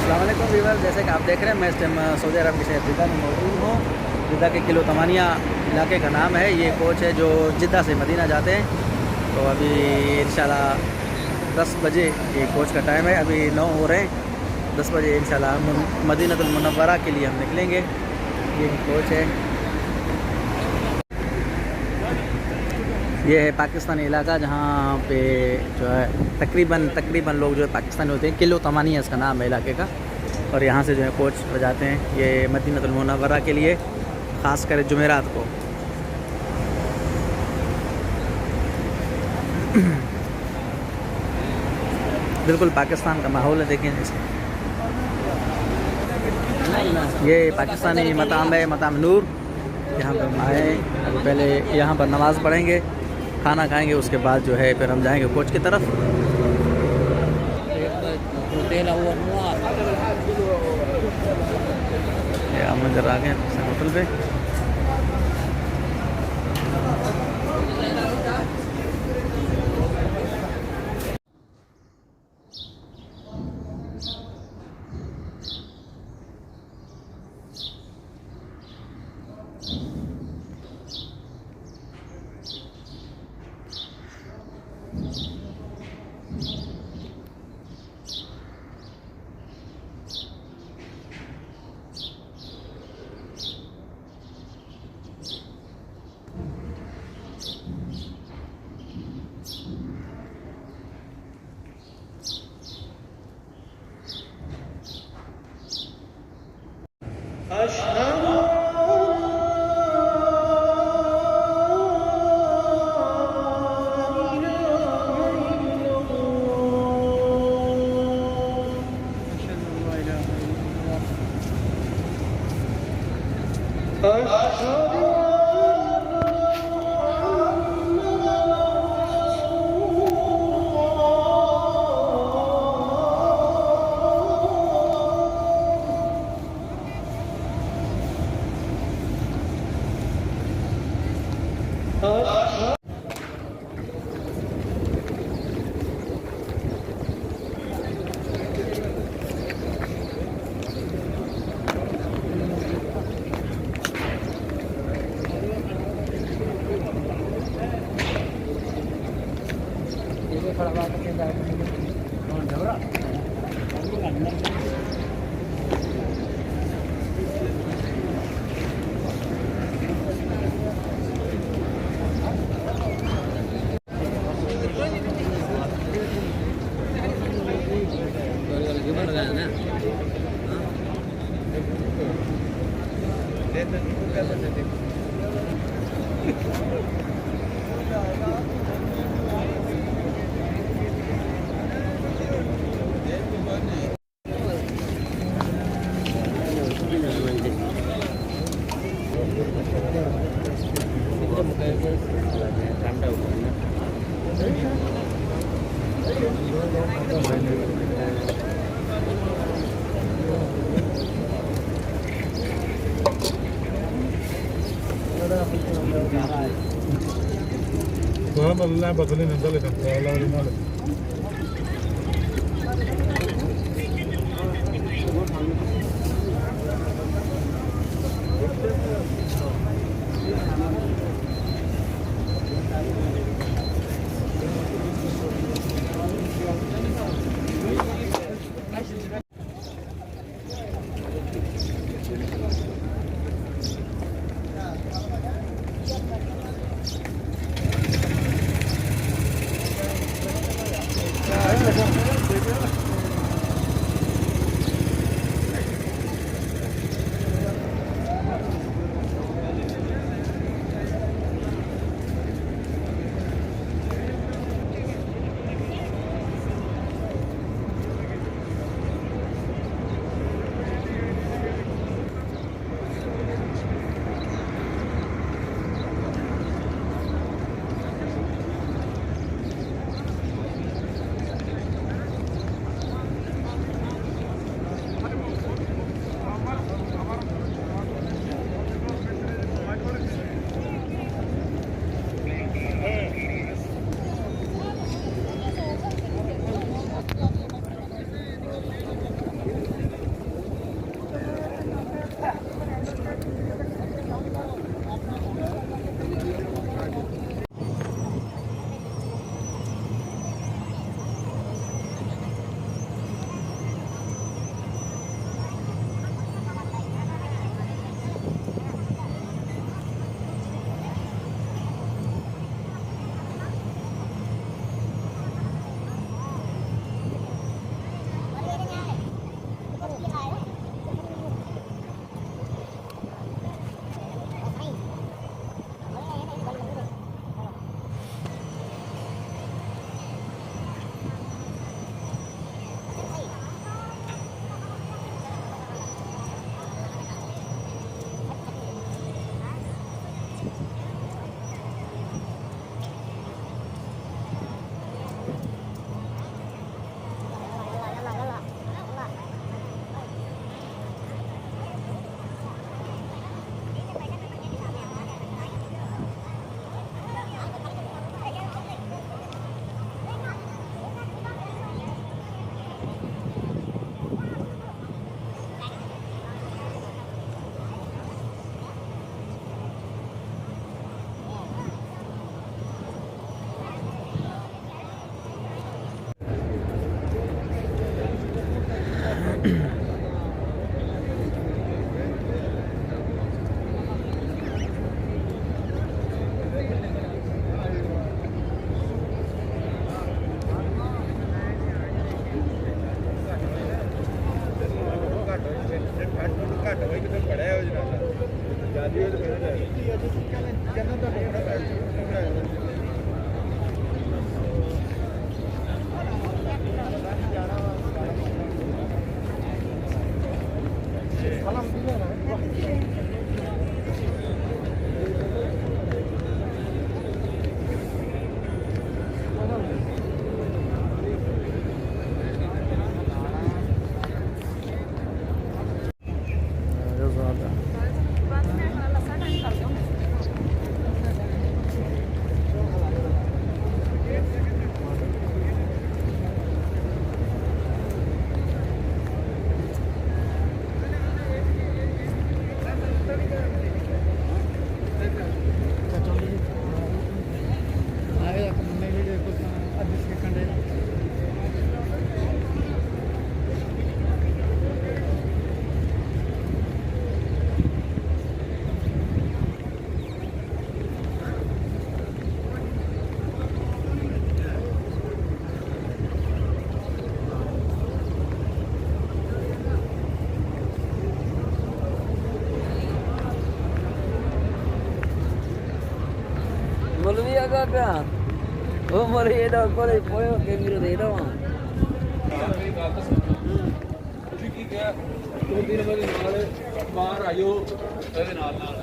अस्सलाम वालेकुम व्यूअर, जैसे कि आप देख रहे हैं मैं इस टाइम सऊदी अरब के शहर जिद्दा में मौजूद हूँ। जिद्दा के किलो तमानिया इलाके का नाम है। ये कोच है जो जिद्दा से मदीना जाते हैं। तो अभी इंशाल्लाह 10 बजे ये कोच का टाइम है, अभी 9 हो रहे हैं। 10 बजे इंशाल्लाह मदीनतुल मुनव्वरा के लिए हम निकलेंगे। ये कोच है, ये है पाकिस्तानी इलाका जहाँ पे जो है तकरीबन लोग जो है पाकिस्तानी होते हैं। किलो तमानिया इसका नाम है इलाके का। और यहाँ से जो है कोच बजाते हैं ये मदीनतुल मुनव्वरा के लिए, ख़ास कर जुमेरात को। बिल्कुल पाकिस्तान का माहौल है, देखें इसमें। ये पाकिस्तानी मताम है, मताम नूर। यहाँ पर हम आए, पहले यहाँ पर नमाज़ पढ़ेंगे, खाना खाएंगे, उसके बाद जो है फिर हम जाएंगे कोच की तरफ। ये हम इधर आ गए होटल पे। وهم اللعبة خلينا نضلك انت والله ولا مالك. ਘੱਟ ਹੋਈ ਕਿਤੇ ਪੜਿਆ ਹੋ ਜਨਾ ਜਿਆਦੀ ਹੋ ਤੇ ਕਹਿੰਦਾ ਤੁਹਾਡਾ Molvi agak kan? Oh molvi dah kolej poyo ke miru deh dah. ਤੁਸੀਂ ਕੀ ਕਿਹਾ 2-3 ਵਜੇ ਨਾਲ ਬਾਹਰ ਆਇਓ ਇਹਦੇ ਨਾਲ ਨਾਲ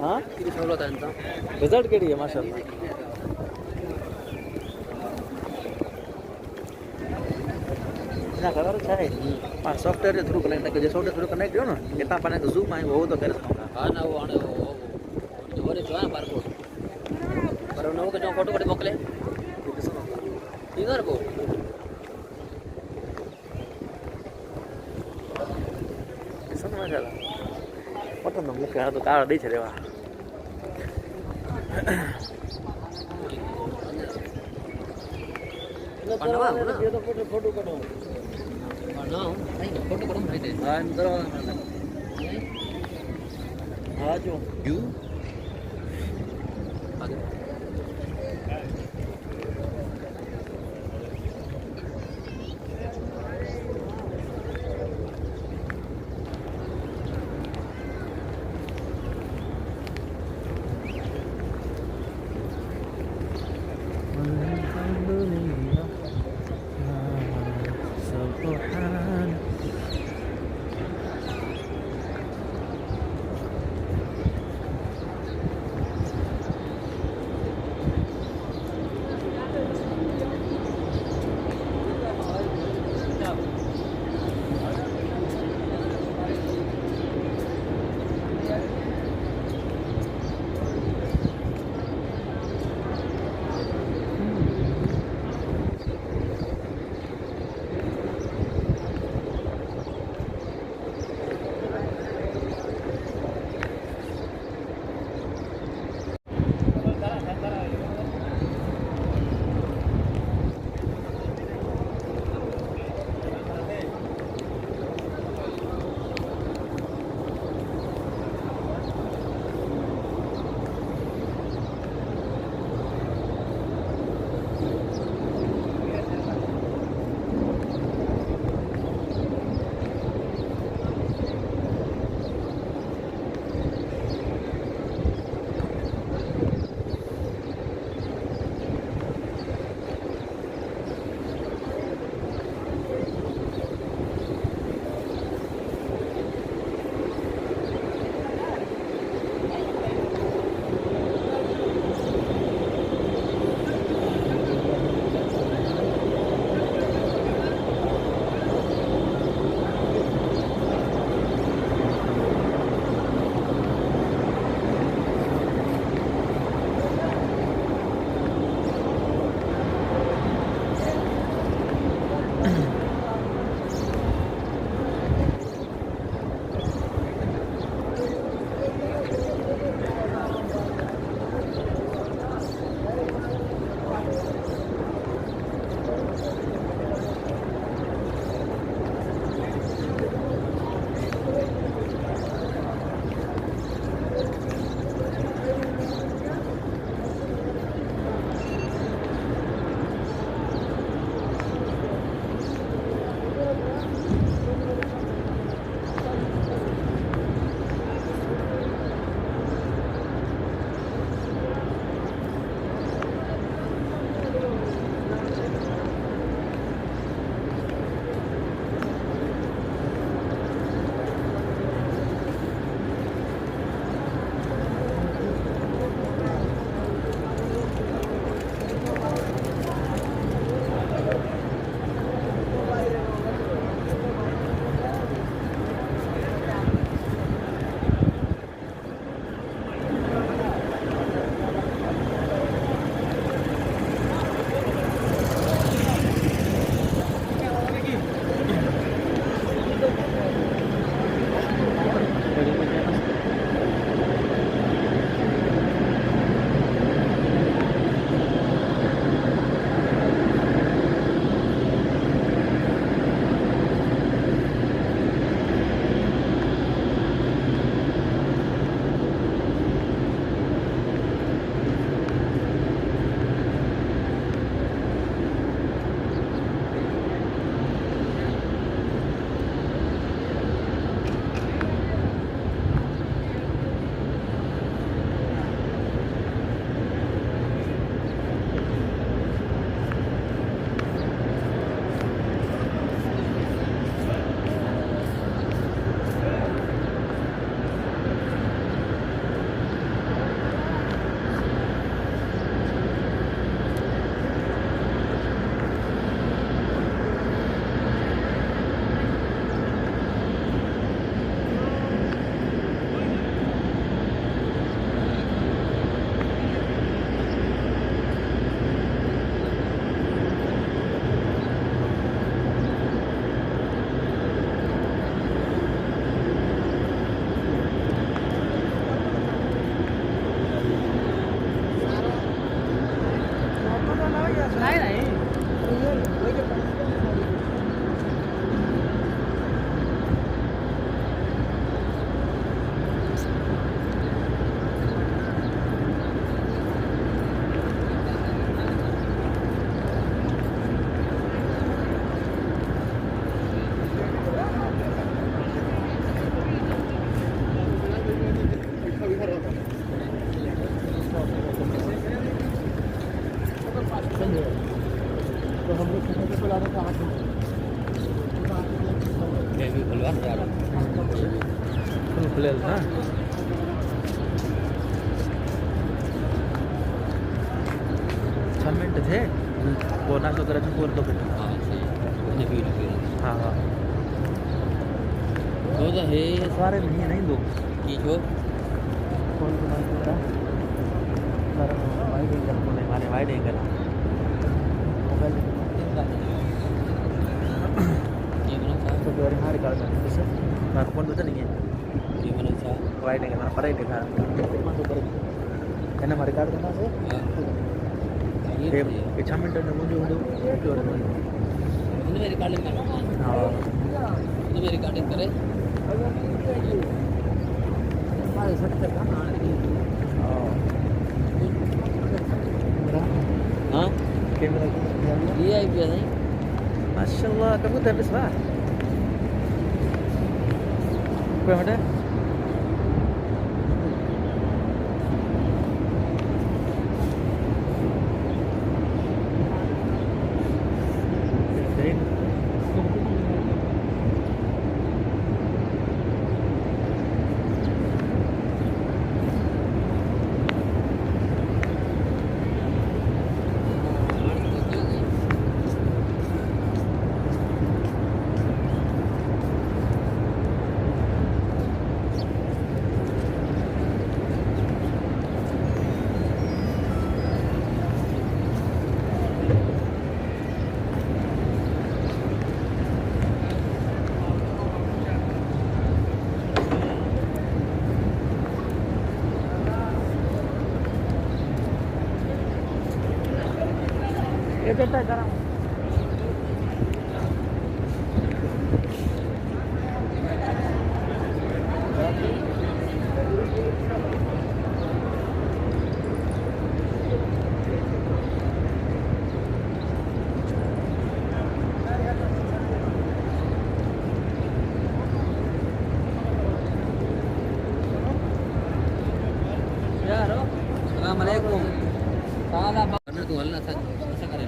हाँ Ini solo tentang. रिजल्ट केड़ी है माशाल्लाह ना कलर अच्छा है पर सॉफ्टवेयर के थ्रू कनेक्ट कर सॉफ्टवेयर थ्रू कनेक्ट हो ना कितना पाने तो जूम आए वो तो कर सकता हाँ ना वो आने वो जोरे जो है बारकोड पर उन्होंने के जो फोटो कटे मोकले इधर को सब माशाल्लाह फोटो नंबर का तो कार दे छे वा पंडवा ना ये तो फोटो कटो ना नहीं फोटो करो भाई दे हां अंदर वाला हां जो यू आगे फुल खुलेल ना 6 मिनट थे वो नाश्ता करायचं पोर तो हाँ हाँ हे सारे नहीं दो की जो कौन सा नाम है सर वाइड एंगल बोले माने वाइड एंगल मोबाइल ये बना था तो जो हमारे कार्ड में जैसे मैं फोन बता नहीं है ये बना था वाइड एंगल मैं पढ़ाई देखा है ना हमारे कार्ड करना से ये ये 6 मिनट में मुझे मेरी रिकॉर्डिंग कर हाँ तो मेरी रिकॉर्डिंग करे हमारे सत्तर का हाँ कैमरा ये आई भी नहीं माशाल्लाह कबूतर बस वाह कोई मटे ये देता करा यार अस्सलाम वालेकुम साला करना तू हल्ला था ऐसा करे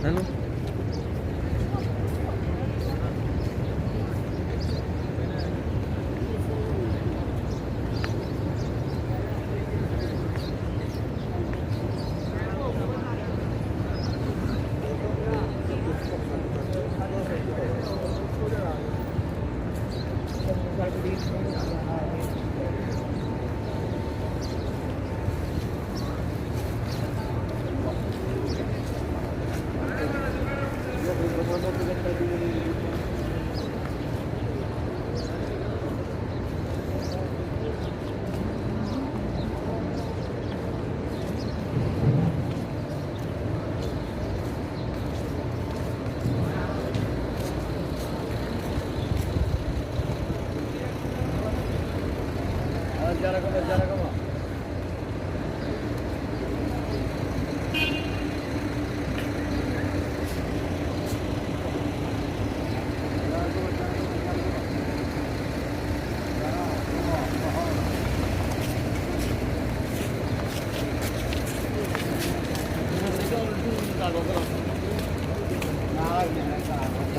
ननु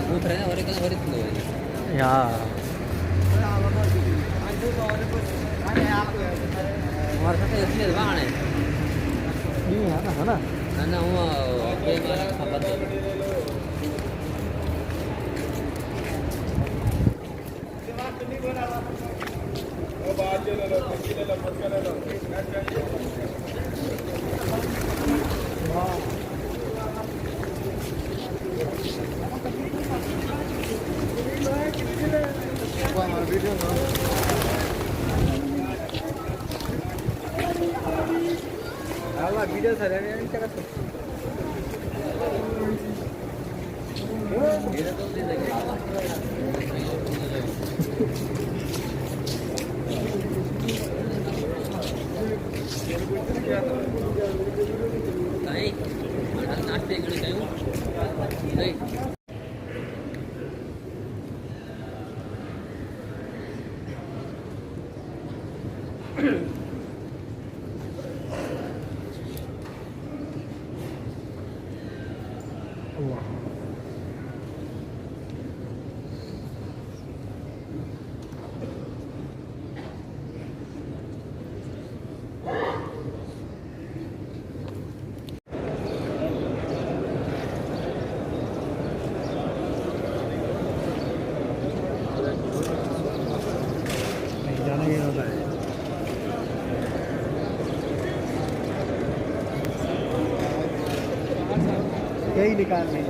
Putranya hari kan hari itu. या हमारे साथ इसलिए बाहर है ये है ना ना वो बेमार खबर वीडियो सर नाश्ते के लिए नहीं जाना ही होता है। यही निकाल नहीं